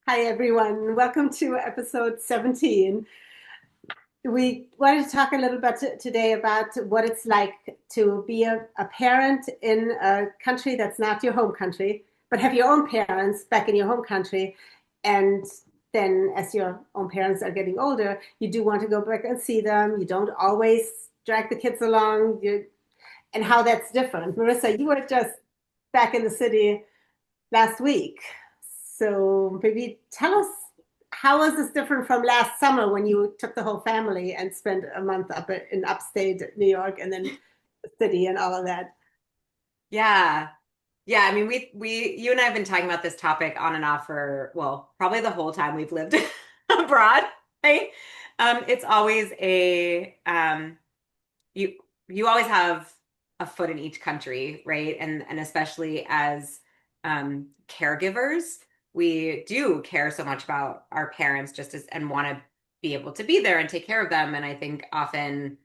Hi, everyone. Welcome to episode 17. We wanted to talk a little bit today about what it's like to be a parent in a country that's not your home country, but have your own parents back in your home country. And then, as your own parents are getting older, you do want to go back and see them. You don't always drag the kids along, and how that's different. Marissa, you were just back in the city last week. So maybe tell us, how was this different from last summer when you took the whole family and spent a month up in upstate New York and then the city and all of that? Yeah. Yeah, I mean you and I have been talking about this topic on and off for, well, probably the whole time we've lived abroad, right? It's always you you always have a foot in each country, right? And especially as caregivers, we do care so much about our parents just as and want to be able to be there and take care of them. And I think often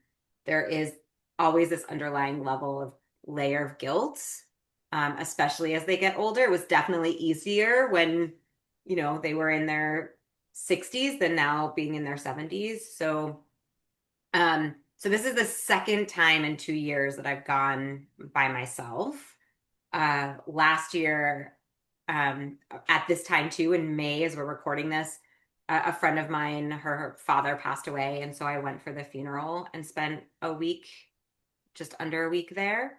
there is always this underlying level of layer of guilt, especially as they get older. It was definitely easier when, they were in their 60s than now being in their 70s. So this is the second time in 2 years that I've gone by myself. Last year, at this time too, in May, as we're recording this, a friend of mine, her father passed away, and so I went for the funeral and spent a week, just under a week there.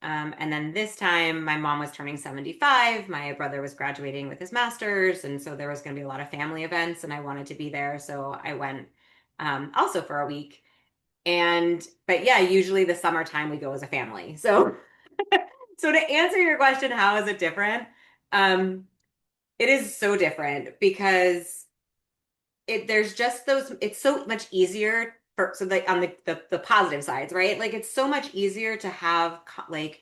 And then this time, my mom was turning 75. My brother was graduating with his master's, and so there was going to be a lot of family events, and I wanted to be there, so I went also for a week. But yeah, usually the summertime we go as a family. So to answer your question, how is it different? Um, it is so different because there's just those, it's so much easier for, so like on the positive sides, right? Like it's so much easier to have like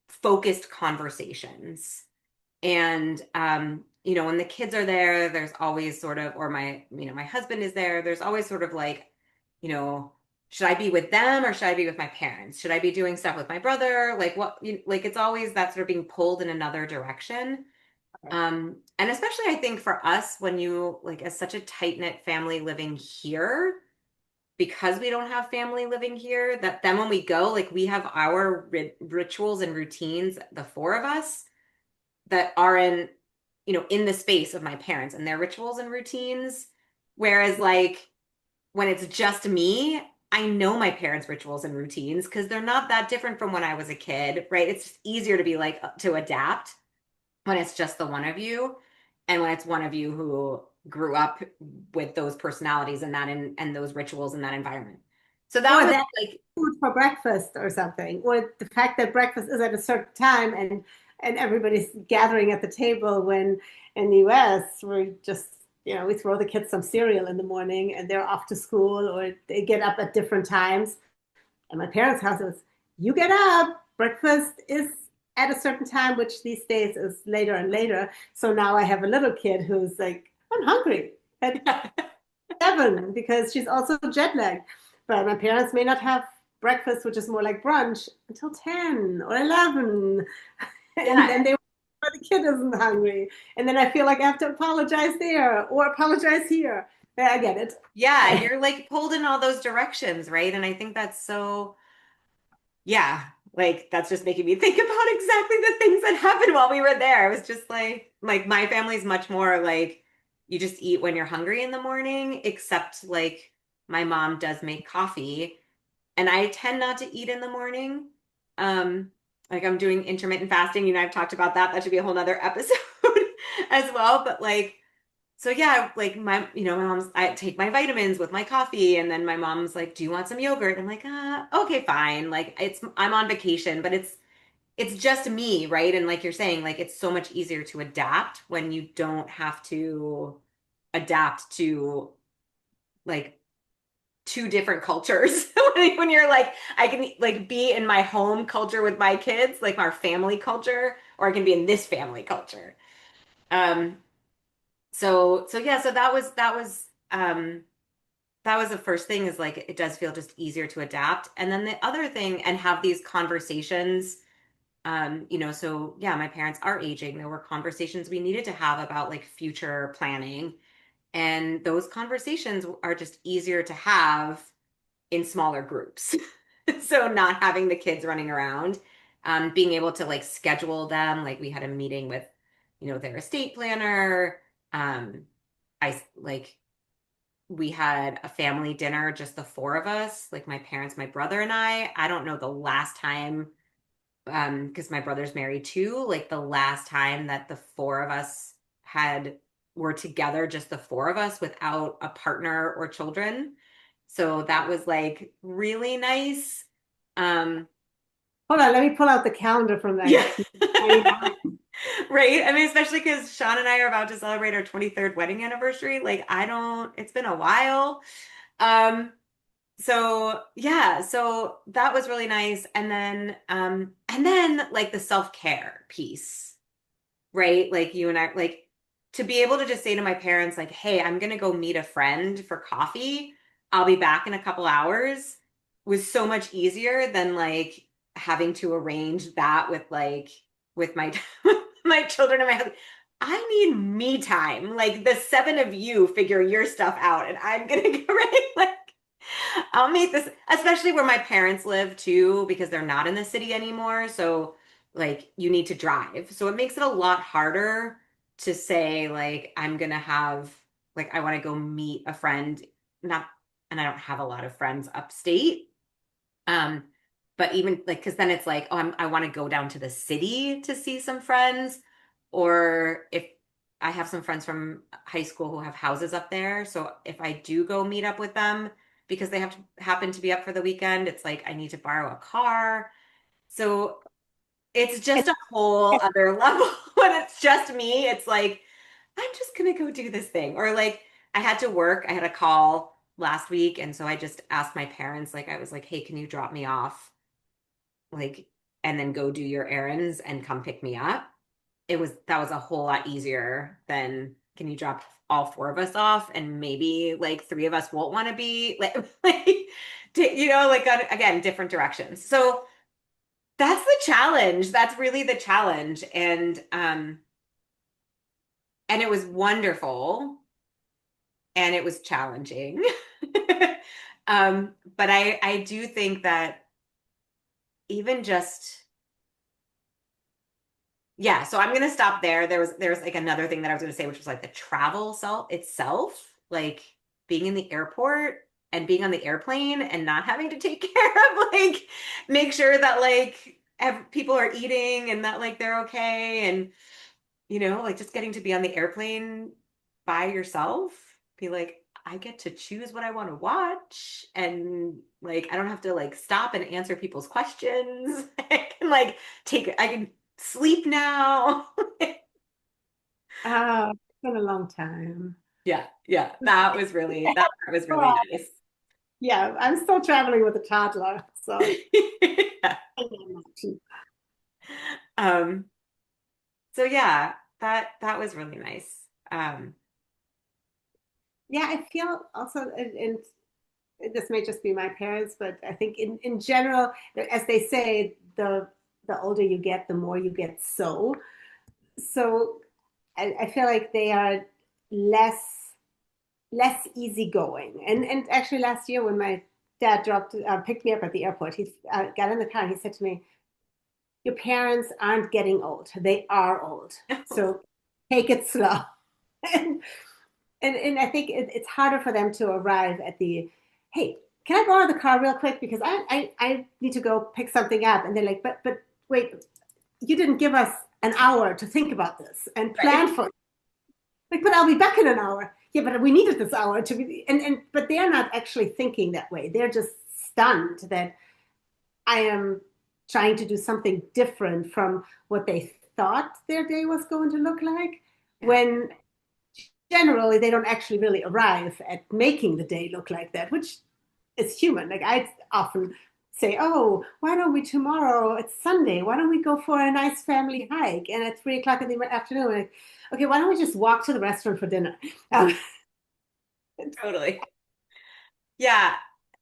focused conversations. And when the kids are there, there's always sort of, or my husband is there, there's always sort of like, you know, should I be with them or should I be with my parents? Should I be doing stuff with my brother? Like like it's always that sort of being pulled in another direction. And especially I think for us, when you like as such a tight-knit family living here, because we don't have family living here, that then when we go, like we have our rituals and routines, the four of us that are in the space of my parents and their rituals and routines. Whereas, like, when it's just me, I know my parents' rituals and routines because they're not that different from when I was a kid, right? It's just easier to be like to adapt when it's just the one of you and when it's one of you who grew up with those personalities and those rituals in that environment. So that Or was that like, food for breakfast or something, or the fact that breakfast is at a certain time and everybody's gathering at the table when in the US we just we throw the kids some cereal in the morning and they're off to school or they get up at different times. And my parents' house was, you get up, breakfast is at a certain time, which these days is later and later. So now I have a little kid who's like, I'm hungry at 7 because she's also jet lagged. But my parents may not have breakfast, which is more like brunch, until 10 or 11. And yeah, then the kid isn't hungry. And then I feel like I have to apologize there or apologize here. Yeah, I get it. yeah, you're like pulled in all those directions, right? And I think that's so, yeah, like that's just making me think about exactly the things that happened while we were there. It was just like my family's much more like you just eat when you're hungry in the morning, except like my mom does make coffee and I tend not to eat in the morning. Um, like I'm doing intermittent fasting, I've talked about that. That should be a whole nother episode as well. But like so yeah, like my mom's, I take my vitamins with my coffee, and then my mom's like, "Do you want some yogurt?" I'm like, okay, fine." Like I'm on vacation, but it's just me, right? And like you're saying, like it's so much easier to adapt when you don't have to adapt to like two different cultures. When you're like, I can like be in my home culture with my kids, like our family culture, or I can be in this family culture. Um, so yeah, so that was the first thing is like it does feel just easier to adapt. And then the other thing and have these conversations So yeah, my parents are aging. There were conversations we needed to have about like future planning. And those conversations are just easier to have in smaller groups. So not having the kids running around, being able to like schedule them. Like we had a meeting with, their estate planner. Um, I like we had a family dinner, just the four of us, like my parents, my brother, and I. I don't know the last time, because my brother's married too, like the last time that the four of us were together, just the four of us without a partner or children. So that was like really nice. Um, Hold on, let me pull out the calendar from yeah. 1999. Right. I mean, especially because Sean and I are about to celebrate our 23rd wedding anniversary. Like, it's been a while. Um, so yeah, so that was really nice. And then like the self-care piece, right? Like you and I, like to be able to just say to my parents, like, hey, I'm gonna go meet a friend for coffee. I'll be back in a couple hours was so much easier than like having to arrange that with my my children and my husband. I need me time. Like the seven of you figure your stuff out and I'm gonna go right like I'll meet this, especially where my parents live too, because they're not in the city anymore. So, like, you need to drive. So it makes it a lot harder to say, like, I want to go meet a friend. Not, and I don't have a lot of friends upstate. Um, but even like, because then it's like, oh, I want to go down to the city to see some friends, or if I have some friends from high school who have houses up there, so if I do go meet up with them because they have to happen to be up for the weekend, it's like I need to borrow a car. So it's And, just a whole other level when it's just me. It's like I'm just gonna go do this thing, or like I had to work. I had a call last week, and so I just asked my parents, like I was like, "Hey, can you drop me off, like, and then go do your errands and come pick me up?" That was a whole lot easier than can you drop all four of us off and maybe like three of us won't want to be like, like again, different directions. So that's the challenge. That's really the challenge. And it was wonderful and it was challenging. But I do think that even just yeah, so I'm gonna stop there. There was like another thing that I was gonna say, which was like the travel self itself, like being in the airport and being on the airplane and not having to take care of like make sure that like people are eating and that like they're okay and like just getting to be on the airplane by yourself, be like, I get to choose what I want to watch and like I don't have to like stop and answer people's questions. I can like I can sleep now. it's been a long time. Yeah, yeah. That was really Oh, nice. yeah, I'm still traveling with a toddler, so Um, so yeah, that was really nice. Um, yeah, I feel also, and this may just be my parents, but I think in general, as they say, the older you get, the more you get so I feel like they are less less easygoing. And actually, last year when my dad picked me up at the airport, he got in the car and he said to me, "Your parents aren't getting old; they are old. So take it slow." and, and I think it's harder for them to arrive at the, "Hey, can I borrow the car real quick because I need to go pick something up." And they're like, "But wait, you didn't give us an hour to think about this and right. plan for it." Like, but I'll be back in an hour. Yeah, but we needed this hour to be, and but they're not actually thinking that way. They're just stunned that I am trying to do something different from what they thought their day was going to look like, Yeah. when generally they don't actually really arrive at making the day look like that, which is human. Like I often say, "Oh, why don't we tomorrow? It's Sunday. Why don't we go for a nice family hike?" And at 3 o'clock in the afternoon, like, "Okay, why don't we just walk to the restaurant for dinner?" Um, Totally. Yeah.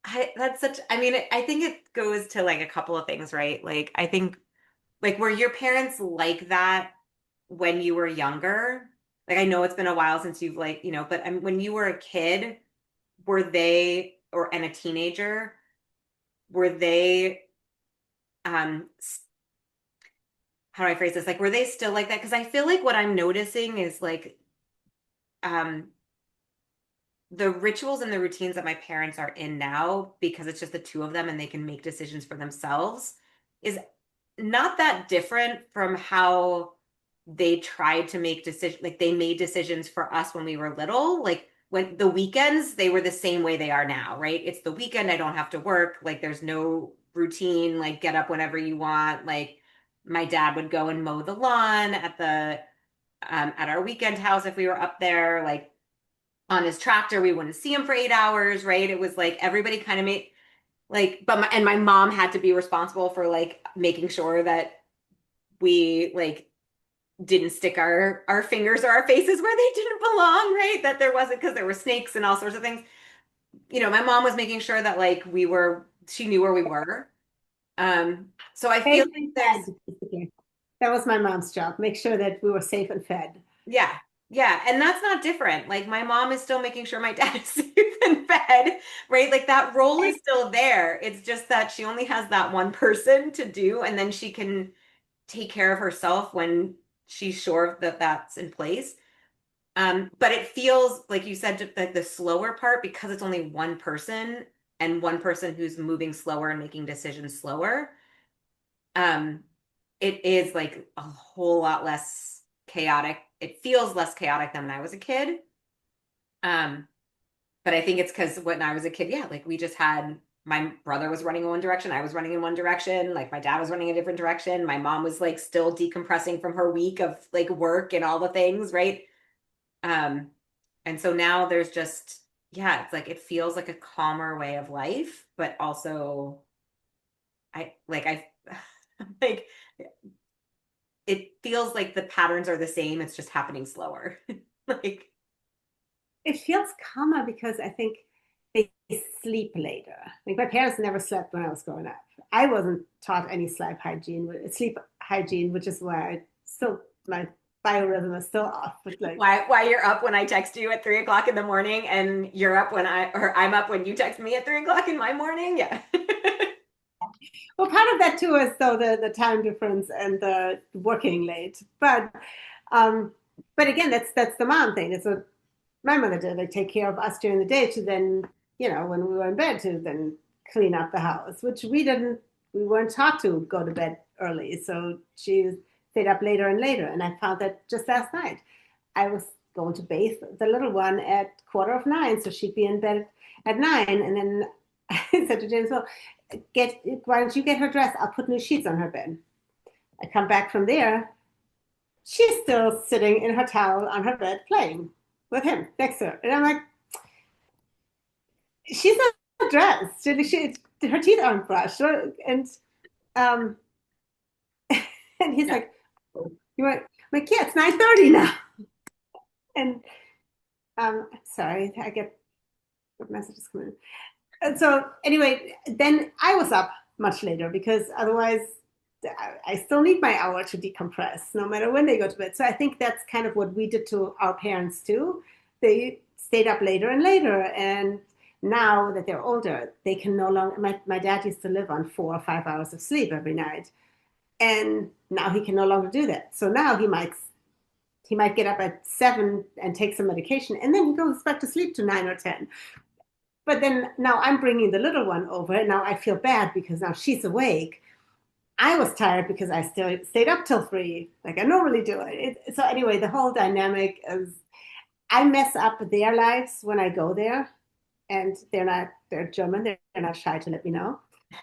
I mean, I think it goes to like a couple of things, right? Like, I think Like, were your parents like that when you were younger? Like, I know it's been a while since you've like, but when you were a kid, were they, or and a teenager, were they, um, how do I phrase this? Like, were they still like that? Because I feel like what I'm noticing is like, um, the rituals and the routines that my parents are in now, because it's just the two of them and they can make decisions for themselves, is not that different from how they tried to make decisions. Like they made decisions for us when we were little. Like when the weekends, they were the same way they are now, right? It's the weekend, I don't have to work. Like there's no routine, like get up whenever you want. Like my dad would go and mow the lawn at our weekend house if we were up there. Like on his tractor. We wouldn't see him for 8 hours, right? It was like everybody kind of made like, and my mom had to be responsible for like making sure that we like didn't stick our fingers or our faces where they didn't belong, right? That there wasn't, because there were snakes and all sorts of things. My mom was making sure that like she knew where we were. So I feel Safe like and there's, fed. That was my mom's job. Make sure that we were safe and fed. yeah, yeah, and that's not different. Like my mom is still making sure my dad is safe and fed, right? Like that role is still there. It's just that she only has that one person to do, and then she can take care of herself when she's sure that that's in place. But it feels like you said, like the slower part, because it's only one person and one person who's moving slower and making decisions slower. Um, it is like a whole lot less chaotic. It feels less chaotic than when I was a kid. Um, but I think it's because when I was a kid, yeah, like we just had my brother was running in one direction, I was running in one direction, like my dad was running a different direction. My mom was like still decompressing from her week of like work and all the things, right? Um, and so now there's just, yeah, it's like it feels like a calmer way of life, but also I like it feels like the patterns are the same, it's just happening slower. Like, It feels calmer because I think they sleep later. Like my parents never slept when I was growing up. I wasn't taught any sleep hygiene, which is why I still my biorhythm is still off. But like, why you're up when I text you at 3 o'clock in the morning and you're up or I'm up when you text me at 3 o'clock in my morning. Yeah. well, part of that too is though the time difference and the working late. Um, but again, that's the mom thing. It's what my mother did. Like take care of us during the day to then, when we were in bed to then clean up the house, which we weren't taught to go to bed early. So she stayed up later and later. And I found that just last night. I was going to bathe the little one at 9:15, so she'd be in bed at 9. And then I said to James, well, why don't you get her dressed? I'll put new sheets on her bed. I come back from there. She's still sitting in her towel on her bed playing with him next to her. And I'm like, she's not dressed. Her teeth aren't brushed. And um, and he's Yeah. like, oh, you want my kid? It's 9:30 now. And sorry, I get messages coming in. And so anyway, then I was up much later because otherwise I still need my hour to decompress no matter when they go to bed. So I think that's kind of what we did to our parents too. They stayed up later and later. And now that they're older, they can no longer, my dad used to live on 4 or 5 hours of sleep every night. And now he can no longer do that. So now he might get up at 7 and take some medication and then he goes back to sleep to 9 or 10. But then now I'm bringing the little one over. And now I feel bad because now she's awake. I was tired because I still stayed up till 3, like I normally do. So anyway, the whole dynamic is I mess up their lives when I go there, and they're German. They're not shy to let me know,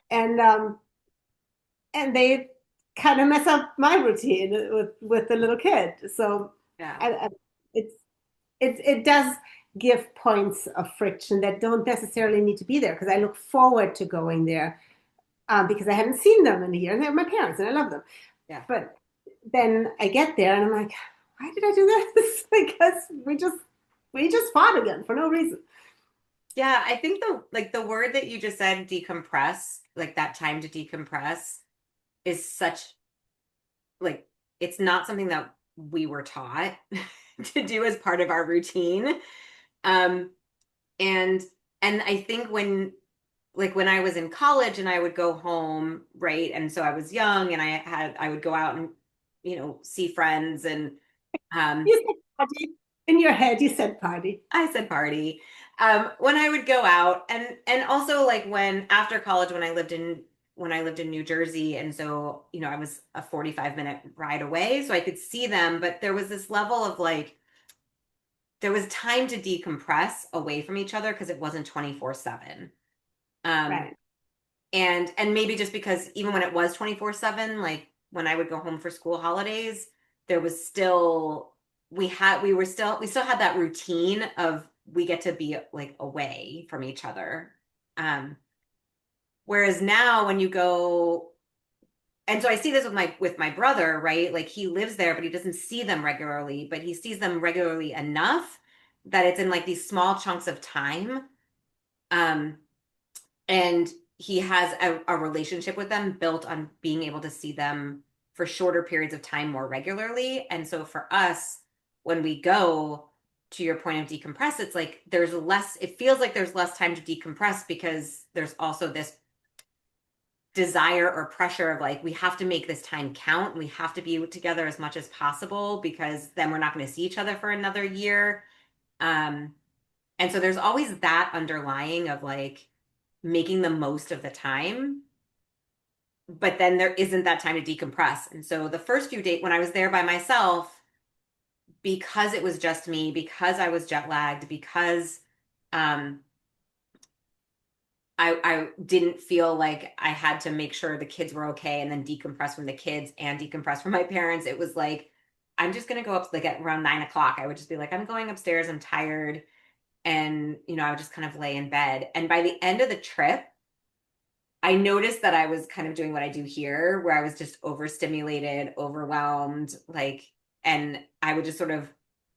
and they kind of mess up my routine with the little kid. So Yeah. I, it's it does give points of friction that don't necessarily need to be there because I look forward to going there because I hadn't seen them in a year. And they're my parents and I love them. Yeah. But then I get there and I'm like, why did I do this? Because we just fought again for no reason. Yeah, I think the word that you just said, decompress, like that time to decompress is such like it's not something that we were taught to do as part of our routine. Um, and I think when I was in college and I would go home, right? And so I was young and I would go out and, see friends and um You said party. In your head, you said party. I said party. When I would go out and also like when after college when I lived in New Jersey and so, I was a 45-minute ride away so I could see them, but there was this level of like there was time to decompress away from each other because it wasn't 24/7. Um, Right. and maybe just because even when it was 24/7, like when I would go home for school holidays, there was still we still had that routine of we get to be like away from each other. Um, whereas now when you go and so I see this with my brother, right? Like he lives there, but he doesn't see them regularly, but he sees them regularly enough that it's in like these small chunks of time. Um, and he has a relationship with them built on being able to see them for shorter periods of time more regularly. And so for us, when we go to your point of decompress, it's like it feels like there's less time to decompress because there's also this desire or pressure of like, we have to make this time count. We have to be together as much as possible because then we're not going to see each other for another year. Um, and so there's always that underlying of like, making the most of the time, but then there isn't that time to decompress. And so the first few days when I was there by myself, because it was just me, because I was jet lagged, because um, I didn't feel like I had to make sure the kids were okay and then decompress from the kids and decompress from my parents. It was like, I'm just gonna go up like at around 9 o'clock. I would just be like, I'm going upstairs, I'm tired. And, I would just kind of lay in bed. And by the end of the trip, I noticed that I was kind of doing what I do here, where I was just overstimulated, overwhelmed, like, and I would just sort of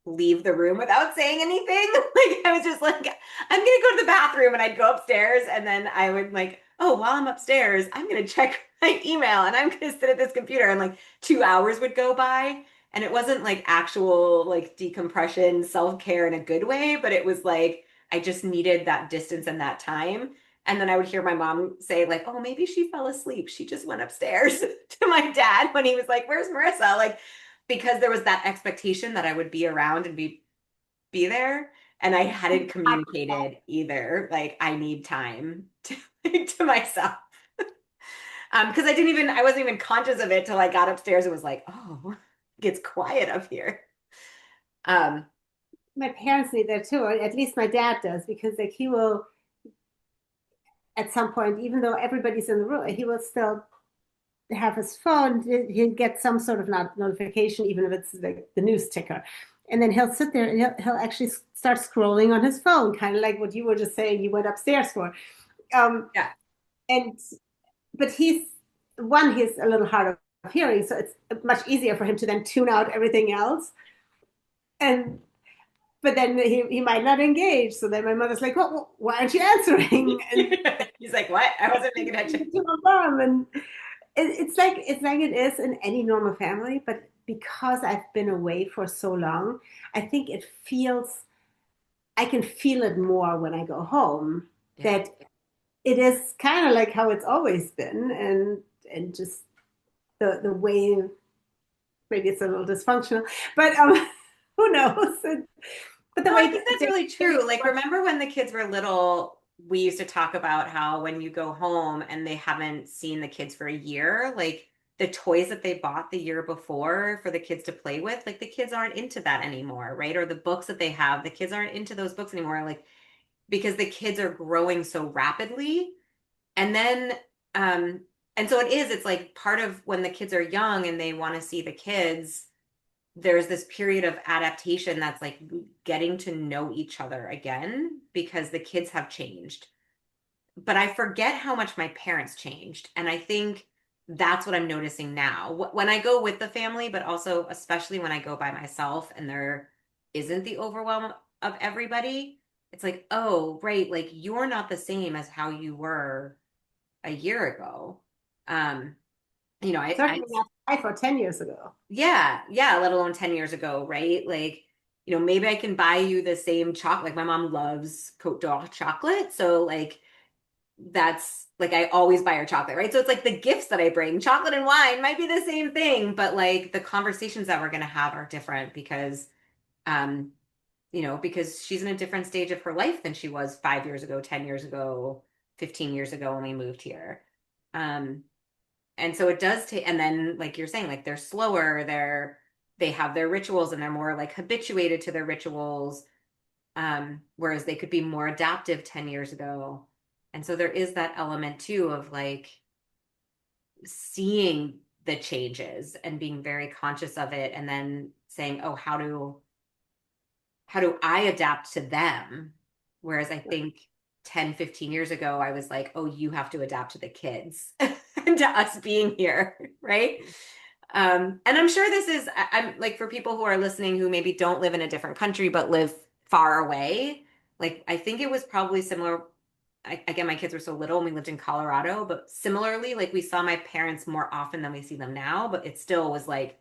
leave the room without saying anything. Like, I was just like, I'm gonna go to the bathroom, and I'd go upstairs, and then I would like, oh, while I'm upstairs, I'm gonna check my email, and I'm gonna sit at this computer, and like 2 hours would go by, and it wasn't like actual like decompression, self-care in a good way, but it was like I just needed that distance and that time. And then I would hear my mom say, like, oh, maybe she fell asleep. She just went upstairs to my dad when he was like, where's Marissa? Like, because there was that expectation that I would be around and be there. And I hadn't communicated either. Like, I need time to myself. Because I wasn't even conscious of it till I got upstairs and was like, oh, it gets quiet up here. Um, My parents need that too, or at least my dad does, because like he will at some point, even though everybody's in the room, he will still have his phone. He'll get some sort of notification, even if it's like the news ticker. And then he'll sit there and he'll actually start scrolling on his phone, kind of like what you were just saying you went upstairs for. Um, yeah. and but he's a little hard of hearing, so it's much easier for him to then tune out everything else. And but then he might not engage. So then my mother's like, well, why aren't you answering? And He's like, what? I wasn't paying attention. to my mom, and it's like it is in any normal family, but because I've been away for so long, I think I can feel it more when I go home, Yeah. that it is kind of like how it's always been, and just the way, maybe it's a little dysfunctional, but who knows? But the No, I way think that's they really true. Like, remember when the kids were little, we used to talk about how when you go home and they haven't seen the kids for a year, like the toys that they bought the year before for the kids to play with, like the kids aren't into that anymore, right? Or the books that they have, the kids aren't into those books anymore, like because the kids are growing so rapidly. And then, um, and so it's like part of when the kids are young and they want to see the kids, there's this period of adaptation that's like getting to know each other again because the kids have changed. But I forget how much my parents changed. And I think that's what I'm noticing now. When I go with the family, but also especially when I go by myself and there isn't the overwhelm of everybody, it's like, oh, right, like you're not the same as how you were a year ago. Um, I Certainly not 5 or 10 years ago. yeah, yeah, let alone 10 years ago, right? Like, maybe I can buy you the same chocolate. Like my mom loves Cote d'Or chocolate. So like that's like I always buy her chocolate, right? So it's like the gifts that I bring, chocolate and wine might be the same thing, but like the conversations that we're gonna have are different um, because she's in a different stage of her life than she was 5 years ago, 10 years ago, 15 years ago when we moved here. Um, and so it does take, and then like you're saying, like they're slower, they have their rituals and they're more like habituated to their rituals. Whereas they could be more adaptive 10 years ago. And so there is that element too of like seeing the changes and being very conscious of it and then saying, oh, how do I adapt to them? Whereas I think 10, 15 years ago, I was like, oh, you have to adapt to the kids and to us being here, right? And I'm sure this is, I'm like for people who are listening who maybe don't live in a different country but live far away, like I think it was probably similar. Again, my kids were so little and we lived in Colorado, but similarly, like we saw my parents more often than we see them now, but it still was like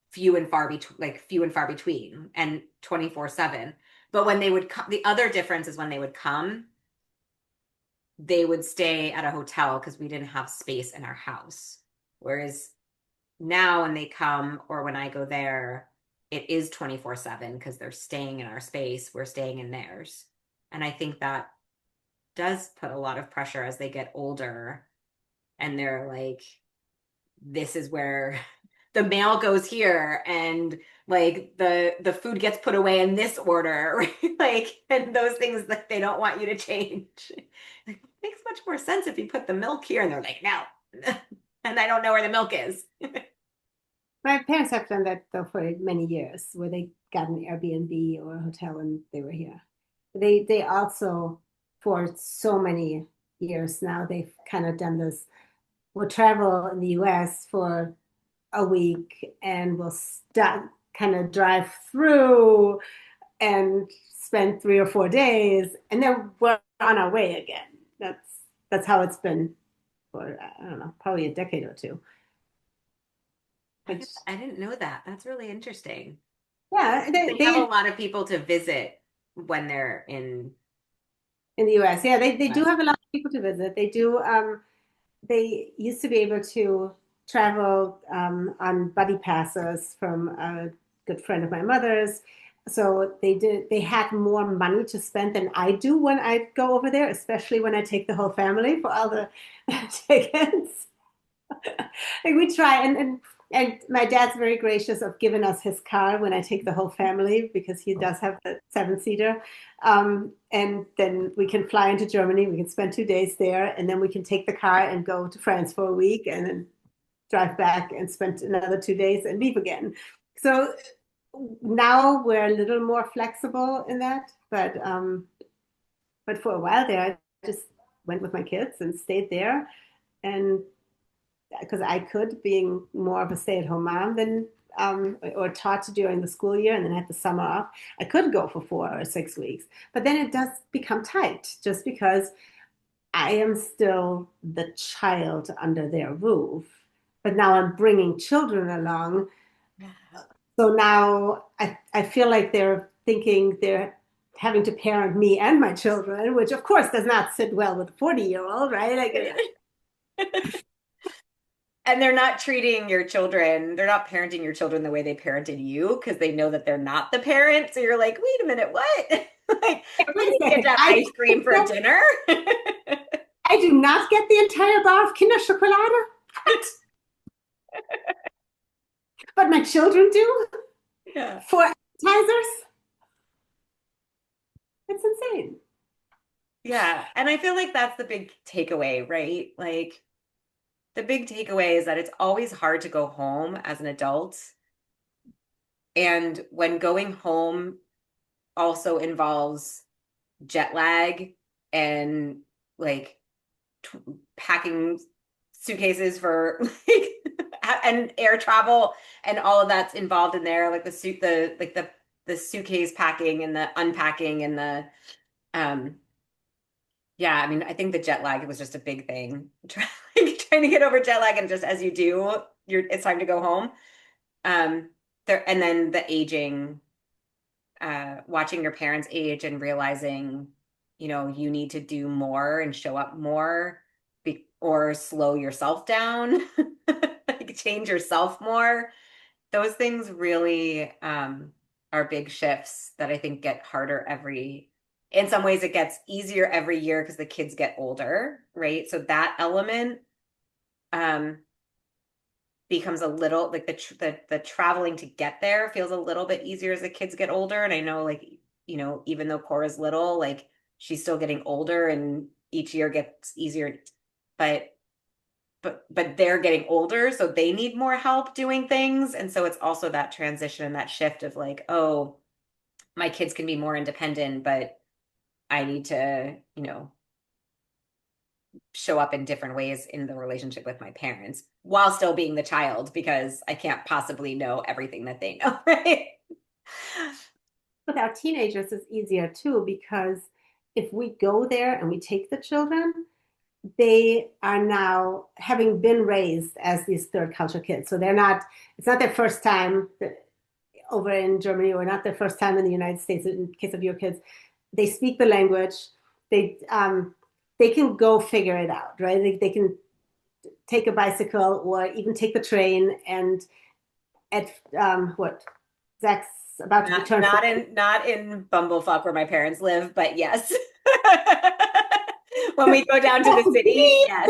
few and far between and 24/7. But when they would come, the other difference is when they would come, they would stay at a hotel because we didn't have space in our house. Whereas now when they come or when I go there, it is 24/7 because they're staying in our space, we're staying in theirs. And I think that does put a lot of pressure as they get older and they're like, this is where the mail goes here and like the food gets put away in this order, right? Like, and those things that they don't want you to change. Like, it makes much more sense if you put the milk here and they're like, no. And I don't know where the milk is. My parents have done that though for many years, where they got an Airbnb or a hotel when they were here. They also, for so many years now, they've kind of done this. We'll travel in the US for a week and we'll start kind of drive through and spend 3 or 4 days, and then we're on our way again. That's how it's been for I don't know, probably a decade or two. Which I didn't know that. That's really interesting. yeah, They have a lot of people to visit when they're in. in the US, yeah, they do West. have a lot of people to visit. They do. They used to be able to travel on buddy passes from a good friend of my mother's. So they did. They had more money to spend than I do when I go over there, especially when I take the whole family for all the tickets. Like we try, and my dad's very gracious of giving us his car when I take the whole family because he does have the 7-seater. And then we can fly into Germany. We can spend 2 days there, and then we can take the car and go to France for a week, and then drive back and spend another 2 days and leave again. So now we're a little more flexible in that, but for a while there, I just went with my kids and stayed there, and because I could, being more of a stay-at-home mom than or taught during the school year and then had the summer off, I could go for 4 or 6 weeks. But then it does become tight just because I am still the child under their roof. But now I'm bringing children along. So now I feel like they're thinking they're having to parent me and my children, which of course does not sit well with a 40-year-old, right? Like, And they're not treating your children, they're not parenting your children the way they parented you because they know that they're not the parent. So you're like, wait a minute, what? Like, we wait a didn't get to second. have ice cream for dinner. I do not get the entire bar of Kinder Schokolade. What? But my children do Yeah. for appetizers. It's insane. Yeah. And I feel like that's the big takeaway, right? Like, the big takeaway is that it's always hard to go home as an adult. And when going home also involves jet lag and like t packing suitcases for like and air travel and all of that's involved in there, like the suitcase packing and the unpacking and the um Yeah, I mean, I think the jet lag was just a big thing. Trying to get over jet lag, and just as you do, it's time to go home. There, and then the aging, watching your parents age and realizing, you need to do more and show up more, or slow yourself down, like change yourself more. Those things really are big shifts that I think get harder in some ways it gets easier every year because the kids get older, right? So that element um, becomes a little like the traveling to get there feels a little bit easier as the kids get older. And I know, like, even though Cora's little, like, she's still getting older and each year gets easier, but but they're getting older, so they need more help doing things. And so it's also that transition and that shift of like, oh, my kids can be more independent, but I need to, show up in different ways in the relationship with my parents while still being the child, because I can't possibly know everything that they know, right? With our teenagers, it's easier too because if we go there and we take the children, they are now having been raised as these third culture kids. So it's not their first time over in Germany, or not their first time in the United States in case of your kids. They speak the language. They, um, they can go figure it out, right? They can take a bicycle or even take the train. And at what Zach's about to be Not turned not 14. in not in Bumblefuck where my parents live, but yes. When we go down to the city, yes.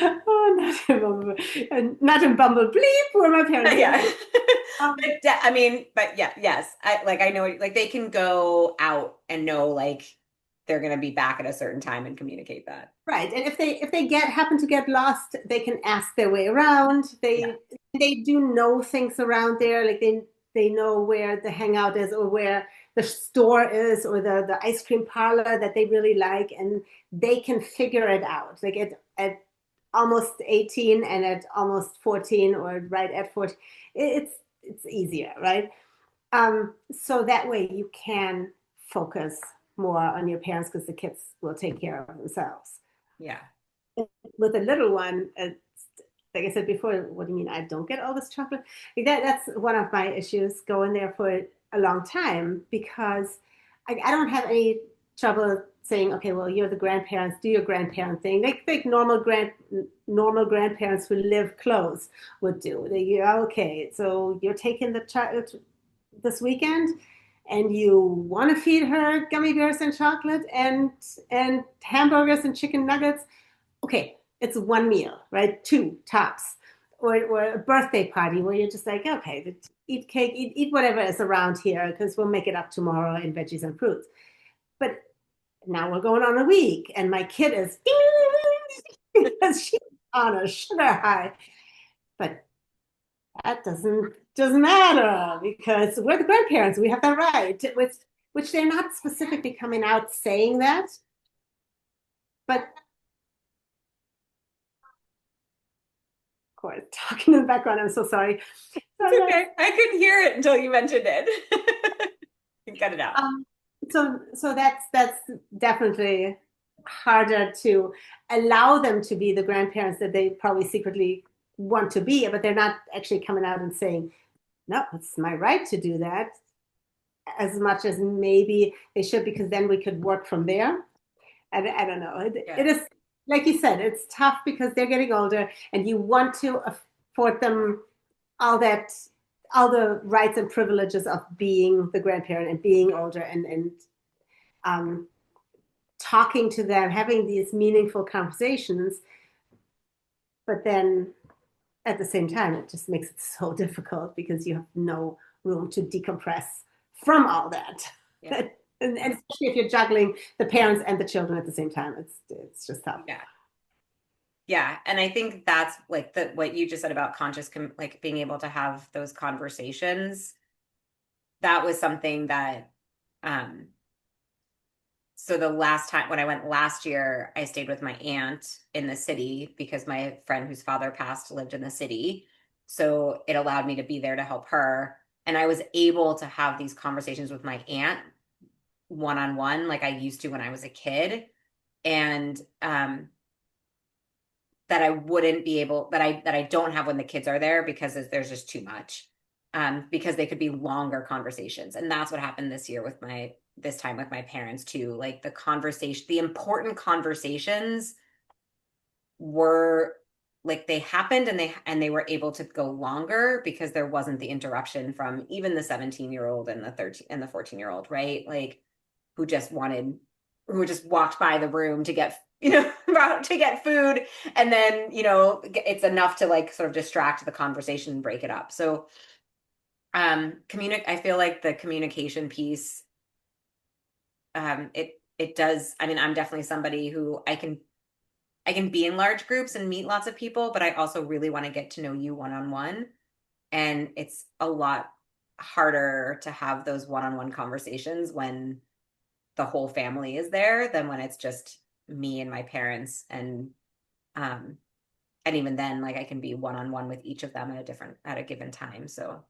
Oh, not in Bumble Bleep where my parents live. Yeah. Um, I mean, but yeah, yes. I know, like, they can go out and know, like, they're gonna be back at a certain time and communicate that. right, and if they get happen to get lost, they can ask their way around. Yeah. They do know things around there, like they know where the hangout is, or where the store is, or the ice cream parlor that they really like, and they can figure it out. Like at almost 18 and at almost 14, or right at 14, it's easier, right? So that way you can focus more on your parents because the kids will take care of themselves. Yeah. With a little one, like I said before, what do you mean I don't get all this chocolate? Like that's one of my issues going there for a long time, because I don't have any trouble saying, okay, well, you're the grandparents, do your grandparent thing, like normal grandparents who live close would do. Okay, so you're taking the child this weekend, and you want to feed her gummy bears and chocolate and hamburgers and chicken nuggets. Okay, it's one meal, right? Two tops. Or a birthday party where you're just like, okay, eat cake, eat whatever is around here because we'll make it up tomorrow in veggies and fruits. But now we're going on a week, and my kid is because she's on a sugar high. But that doesn't matter because we're the grandparents. We have that right, which they're not specifically coming out saying that, but of course, talking in the background. I'm so sorry. It's So okay. I couldn't hear it until you mentioned it. You cut it out. um, so that's definitely harder to allow them to be the grandparents that they probably secretly want to be, but they're not actually coming out and saying, no, it's my right to do that, as much as maybe they should, because then we could work from there. I don't know. It Yeah. is, like you said, it's tough because they're getting older and you want to afford them all that, all the rights and privileges of being the grandparent and being older, and um, talking to them, having these meaningful conversations. But then at the same time, it just makes it so difficult because you have no room to decompress from all that. Yeah. And especially if you're juggling the parents and the children at the same time, it's just tough. Yeah. Yeah. And I think that's like what you just said about like being able to have those conversations. That was something that, um, so the last time when I went last year, I stayed with my aunt in the city because my friend whose father passed lived in the city. So it allowed me to be there to help her. And I was able to have these conversations with my aunt one-on-one like I used to when I was a kid, and that I wouldn't be able that I don't have when the kids are there because there's just too much. Because they could be longer conversations. And that's what happened this time with my parents too. Like the important conversations were like they happened, and they were able to go longer because there wasn't the interruption from even the 17-year-old and the 13 and the 14-year-old, right? Like who just wanted who just walked by the room to get to get food, and then it's enough to like sort of distract the conversation and break it up. So I feel like the communication piece, it does. I mean, I'm definitely somebody who I can be in large groups and meet lots of people, but I also really want to get to know you one on one. And it's a lot harder to have those one on one conversations when the whole family is there than when it's just me and my parents. And even then, like I can be one on one with each of them at a given time. So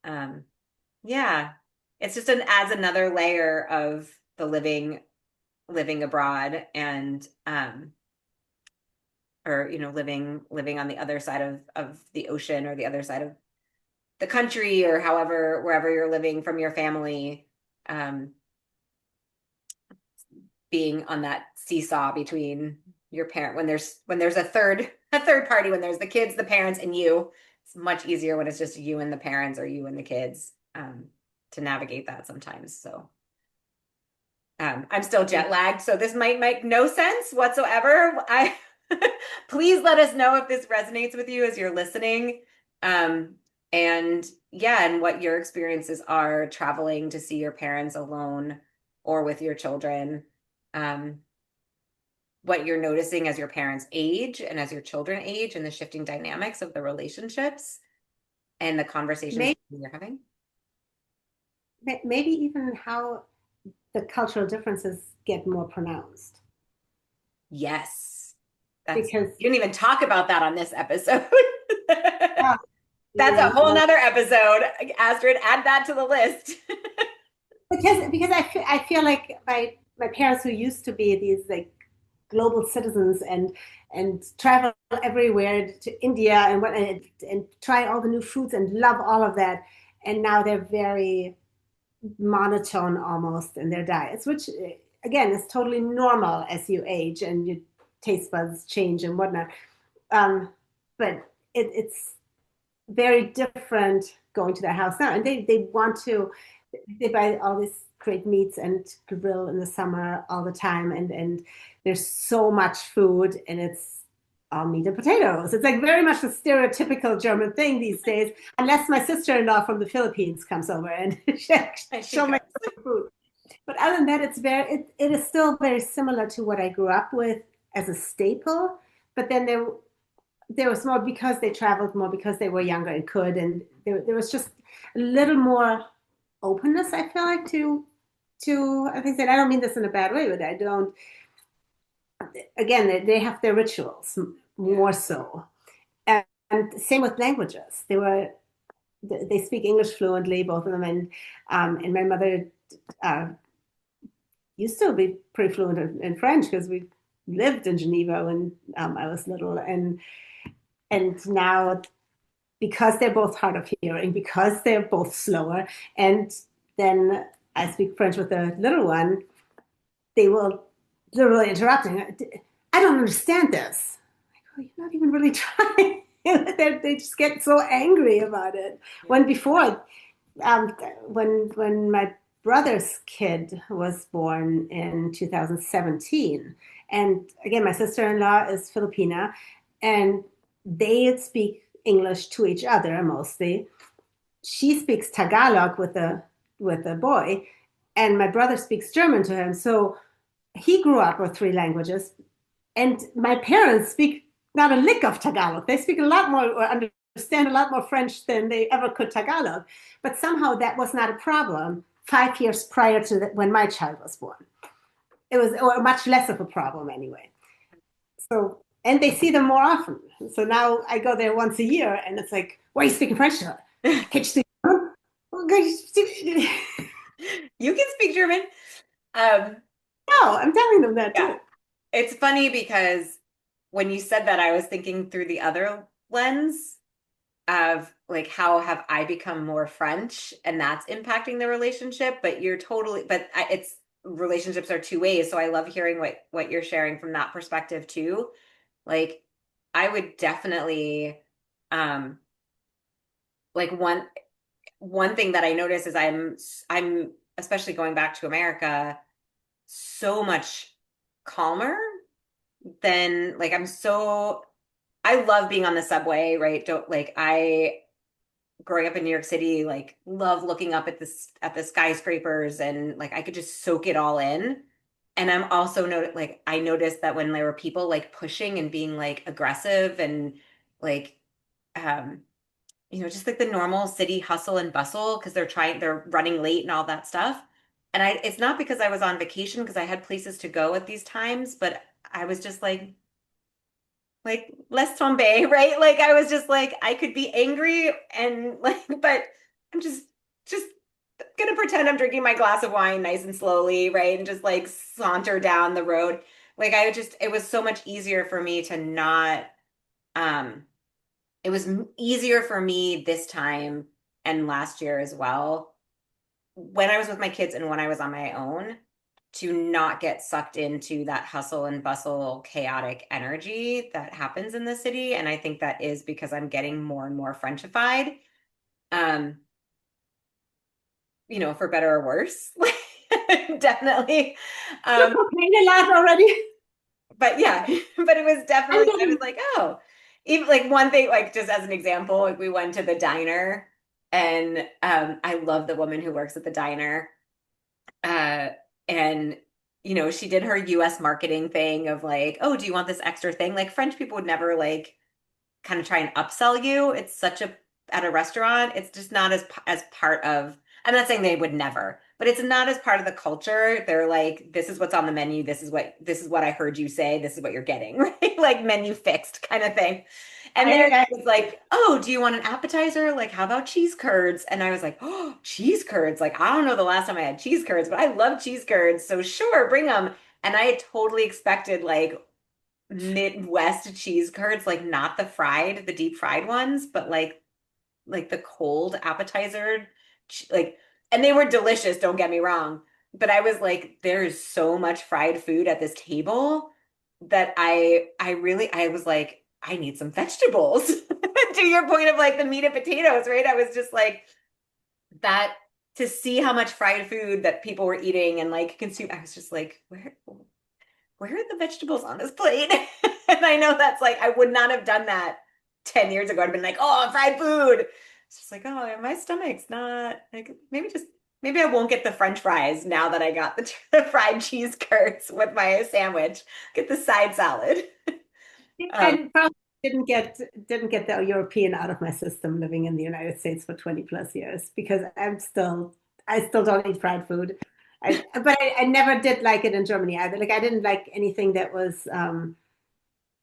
um yeah, it's just an adds another layer of the living abroad, and or living on the other side of the ocean, or the other side of the country, or wherever you're living from your family, um being on that seesaw between your parent when there's a third party, when there's the kids, the parents, and you. It's much easier when it's just you and the parents, or you and the kids, to navigate that sometimes. So I'm still jet lagged, so this might make no sense whatsoever. I Please let us know if this resonates with you as you're listening. And yeah, and what your experiences are traveling to see your parents alone or with your children. Um, what you're noticing as your parents age and as your children age, and the shifting dynamics of the relationships and the conversations Maybe, you're having. maybe even how the cultural differences get more pronounced. Yes. That's Because You didn't even talk about that on this episode. uh, That's a yeah, whole nother episode. Astrid, add that to the list. because I feel like my parents, who used to be these like global citizens and travel everywhere to India and try all the new foods and love all of that, and now they're very monotone almost in their diets, which again is totally normal as you age and your taste buds change and whatnot. But it's very different going to their house now, and they want to they buy all these great meats and grill in the summer all the time, and there's so much food, and it's all meat and potatoes. It's like very much the stereotypical German thing these days, unless my sister-in-law from the Philippines comes over and She she'll goes. make food. But other than that, it is still very similar to what I grew up with as a staple. But then there was more because they traveled more, because they were younger and could, and there was just a little more openness, I feel like, to I think that I don't mean this in a bad way, but I don't. Again, they have their rituals Yeah. more so, and same with languages. They speak English fluently, both of them, and my mother uh, used to be pretty fluent in French because we lived in Geneva when I was little, and now because they're both hard of hearing, because they're both slower, and then I speak French with the little one, they will literally interrupting. I don't understand this. Like, oh, you're not even really trying. They just get so angry about it. Yeah. When before, um, when my brother's kid was born in 2017, and again, my sister-in-law is Filipina, and they speak English to each other mostly. She speaks Tagalog with the boy, and my brother speaks German to him. So he grew up with three languages, and my parents speak not a lick of Tagalog. They speak a lot more or understand a lot more French than they ever could Tagalog. But somehow that was not a problem 5 years prior to when my child was born. It was or much less of a problem anyway. So, and they see them more often. So now I go there once a year, and it's like, why are you speaking French to her? Can't you speak? You can speak German. Um, No, I'm telling them that yeah. too. It's funny because when you said that, I was thinking through the other lens of like how have I become more French and that's impacting the relationship, but you're totally but it's relationships are two ways, so I love hearing what you're sharing from that perspective too. Like I would definitely um like one thing that I notice is I'm especially going back to America so much calmer than like I'm so I love being on the subway, right? Don't like I growing up in New York City, like love looking up at the skyscrapers and like I could just soak it all in. And I'm also like I noticed that when there were people like pushing and being like aggressive and like um just like the normal city hustle and bustle because they're running late and all that stuff. And it's not because I was on vacation because I had places to go at these times, but I was just like less tombe, right? Like I was just like I could be angry and like, but I'm just gonna pretend I'm drinking my glass of wine nice and slowly, right? And just like saunter down the road. Like it was so much easier for me to not um it was easier for me this time and last year as well when I was with my kids and when I was on my own to not get sucked into that hustle and bustle, chaotic energy that happens in the city. And I think that is because I'm getting more and more Frenchified, um, for better or worse. Definitely. You're Um, okay a lot already. but yeah, but it was I'm definitely, I was getting like, oh, even like one thing, like just as an example, like we went to the diner and I love the woman who works at the diner. Uh, and she did her US marketing thing of like, oh, do you want this extra thing? Like French people would never like kind of try and upsell you. It's such a at a restaurant, it's just not as part of I'm not saying they would never, but it's not as part of the culture. They're like, this is what's on the menu, this is what I heard you say, this is what you're getting, right? Like menu fixed kind of thing. And there I, it was like, oh, do you want an appetizer? Like, how about cheese curds? And I was like, oh, cheese curds. Like, I don't know the last time I had cheese curds, but I love cheese curds. So sure, bring them. And I had totally expected like Midwest cheese curds, like not the deep fried ones, but like the cold appetizer, like, and they were delicious, don't get me wrong. But I was like, there's so much fried food at this table that I was like, I need some vegetables. To your point of like the meat and potatoes, right? I was just like that to see how much fried food that people were eating and like consume. I was just like, where are the vegetables on this plate? And I know that's like, I would not have done that 10 years ago. I'd have been like, oh, fried food. It's just like, oh, my stomach's not like, maybe I won't get the French fries now that I got the fried cheese curds with my sandwich. Get the side salad. Um, and probably didn't get the European out of my system living in the United States for 20 plus years because I still don't eat fried food. But I never did like it in Germany either. Like I didn't like anything that was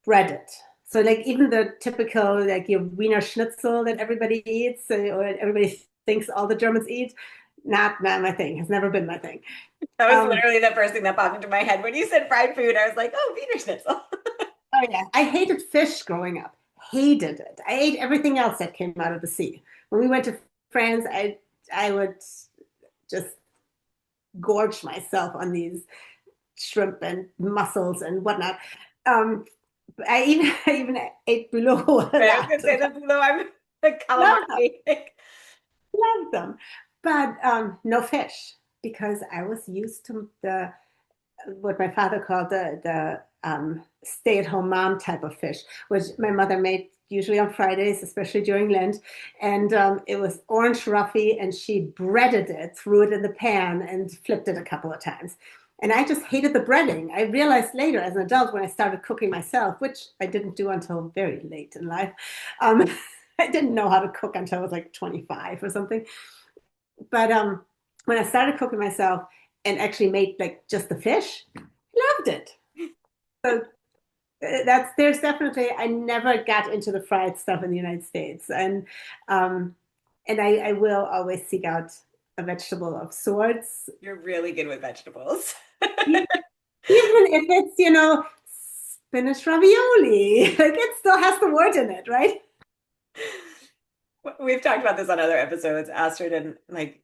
breaded. So like even the typical like your Wiener Schnitzel that everybody eats or everybody thinks all the Germans eat, not my thing. Has never been my thing. that was Um, literally the first thing that popped into my head when you said fried food. I was like, oh, Wiener Schnitzel. oh yeah, I hated fish growing up. Hated it. I ate everything else that came out of the sea. When we went to France, I would just gorge myself on these shrimp and mussels and whatnot. Um, I even ate below a I was lot. gonna say the blue, I'm the Love them, calamari. love them, but no fish because I was used to the what my father called the stay-at-home mom type of fish, which my mother made usually on Fridays, especially during Lent. And it was orange roughy, and she breaded it, threw it in the pan, and flipped it a couple of times. And I just hated the breading. I realized later as an adult when I started cooking myself, which I didn't do until very late in life. Um, I didn't know how to cook until I was like 25 or something. But when I started cooking myself and actually made like just the fish, loved it. So that's there's definitely I never got into the fried stuff in the United States, um, and I will always seek out a vegetable of sorts. You're really good with vegetables. Even if it's, spinach ravioli, like it still has the word in it, right? We've talked about this on other episodes, Astrid, and like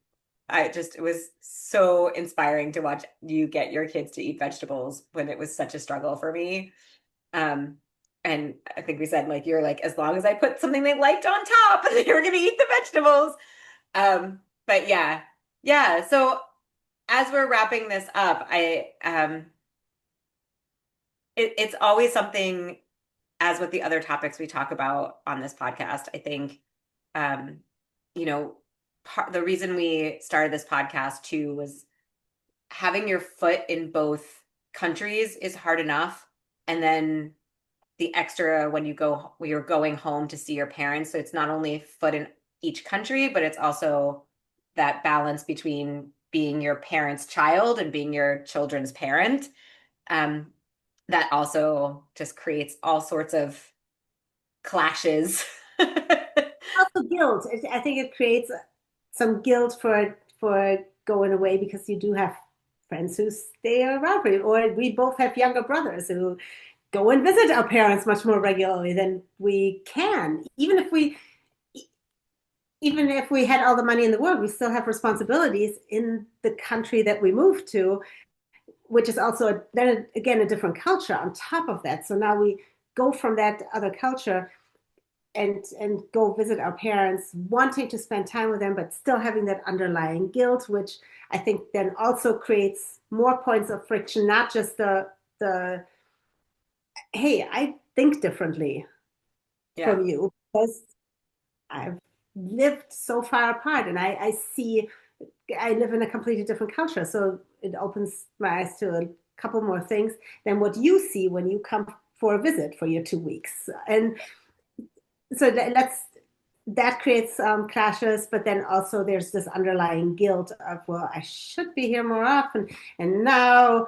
it was so inspiring to watch you get your kids to eat vegetables when it was such a struggle for me. Um, and I think we said like you're like, as long as I put something they liked on top, they were gonna eat the vegetables. But yeah, yeah. So as we're wrapping this up, it's always something, as with the other topics we talk about on this podcast. I think um, you know, the reason we started this podcast too was having your foot in both countries is hard enough, and then the extra when you're going home to see your parents. So it's not only foot in each country, but it's also that balance between being your parent's child and being your children's parent. Um, that also just creates all sorts of clashes. Also guilt. I think it creates some guilt for going away because you do have friends who stay around for you, or we both have younger brothers who go and visit our parents much more regularly than we can. Even if we had all the money in the world, we still have responsibilities in the country that we moved to, which is also then again a different culture on top of that. So now we go from that other culture and go visit our parents, wanting to spend time with them, but still having that underlying guilt, which I think then also creates more points of friction, not just the hey, I think differently Yeah. from you because I've lived so far apart and I see I live in a completely different culture. So it opens my eyes to a couple more things than what you see when you come for a visit for your 2 weeks. And so that creates clashes, but then also there's this underlying guilt of, well, I should be here more often, and now,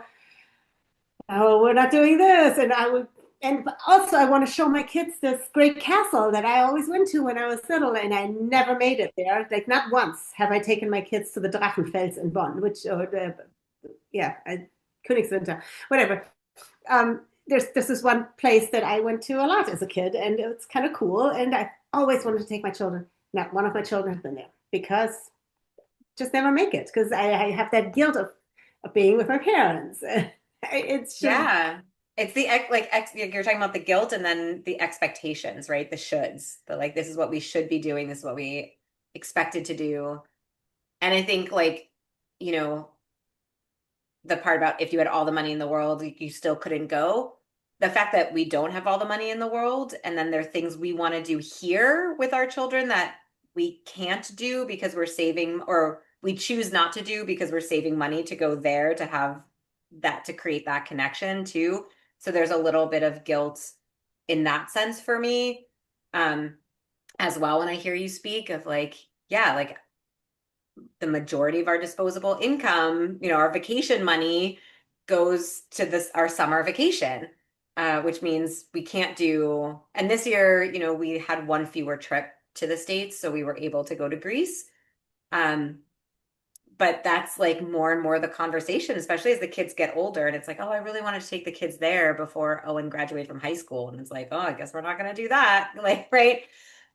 oh, we're not doing this, and I would, and also I want to show my kids this great castle that I always went to when I was little, and I never made it there. Like not once have I taken my kids to the Drachenfels in Bonn, which, or the, yeah, Königswinter, whatever. There's this one place that I went to a lot as a kid, and it's kind of cool. And I always wanted to take my children. Not one of my children has been there because just never make it because I have that guilt of being with my parents. It's just Yeah. It's you're talking about the guilt and then the expectations, right? The shoulds. The like this is what we should be doing, this is what we expected to do. And I think like, you know, the part about if you had all the money in the world, you still couldn't go. The fact that we don't have all the money in the world, and then there are things we want to do here with our children that we can't do because we're saving, or we choose not to do because we're saving money to go there to have that, to create that connection too. So there's a little bit of guilt in that sense for me, um, as well when I hear you speak of like, yeah, like the majority of our disposable income, our vacation money goes to this our summer vacation, which means we can't do. And this year, we had one fewer trip to the States, so we were able to go to Greece. Um, but that's like more and more the conversation, especially as the kids get older. And it's like, oh, I really wanted to take the kids there before Owen graduated from high school. And it's like, oh, I guess we're not going to do that. Like, right.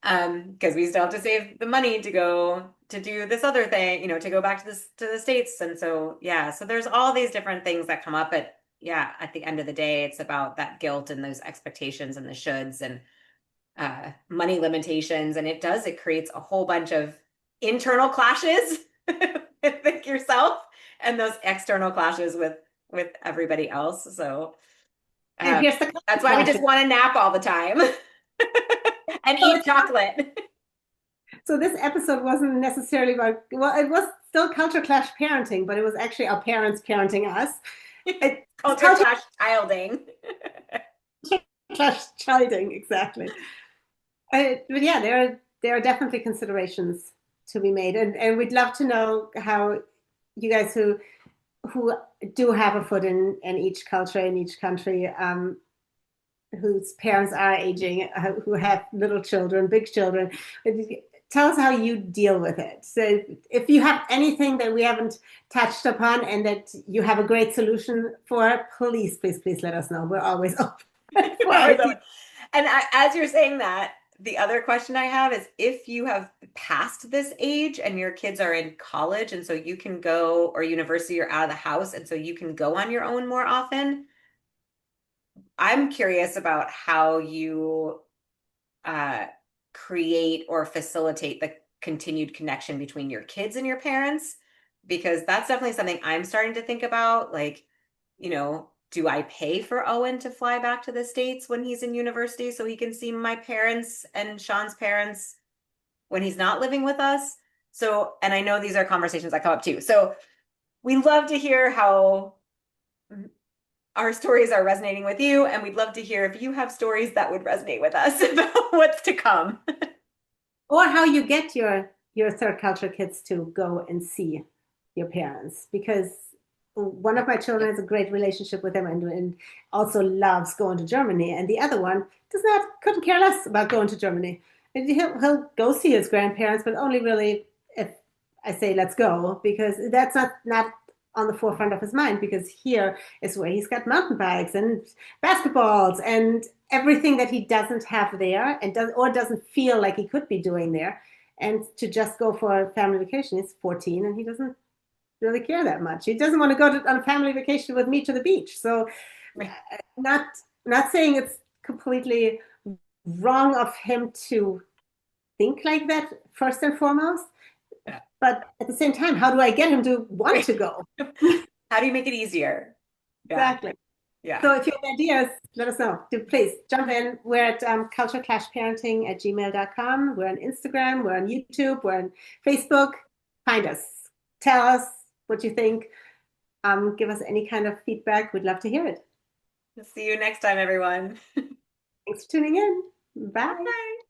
Because we still have to save the money to go to do this other thing, to go back to the States. And so, yeah, so there's all these different things that come up. But yeah, at the end of the day, it's about that guilt and those expectations and the shoulds and money limitations. And it creates a whole bunch of internal clashes with yourself and those external clashes with everybody else. So and here's the that's why we just want to nap all the time and eat chocolate. So this episode wasn't necessarily about, well, it was still culture clash parenting, but it was actually our parents parenting us. Culture clash childing. Clash childing, exactly. But yeah, there are definitely considerations to be made, and we'd love to know how you guys who do have a foot in each culture in each country, whose parents are aging, who have little children, big children, tell us how you deal with it. So if you have anything that we haven't touched upon and that you have a great solution for, please, please, please let us know. We're always open for ideas. And as you're saying that, the other question I have is if you have passed this age and your kids are in college and so you can go, or university or out of the house, and so you can go on your own more often, I'm curious about how you uh, create or facilitate the continued connection between your kids and your parents, because that's definitely something I'm starting to think about. Like, do I pay for Owen to fly back to the States when he's in university so he can see my parents and Sean's parents when he's not living with us? So, and I know these are conversations that come up too. So we love to hear how our stories are resonating with you, and we'd love to hear if you have stories that would resonate with us about what's to come. Or how you get your third culture kids to go and see your parents, because one of my children has a great relationship with them and also loves going to Germany, and the other one does not couldn't care less about going to Germany. And he'll go see his grandparents, but only really if I say let's go, because that's not on the forefront of his mind, because here is where he's got mountain bikes and basketballs and everything that he doesn't have there and doesn't feel like he could be doing there. And to just go for a family vacation, he's 14 and he doesn't really care that much. He doesn't want to go on a family vacation with me to the beach. So not not saying it's completely wrong of him to think like that first and foremost, Yeah. but at the same time, how do I get him to want to go? How do you make it easier? Yeah. Exactly. Yeah. So if you have ideas, let us know. Please jump in. We're at cultureclashparenting@gmail.com. We're on Instagram. We're on YouTube. We're on Facebook. Find us. Tell us what you think. Give us any kind of feedback. We'd love to hear it. See you next time, everyone. Thanks for tuning in. Bye. Bye.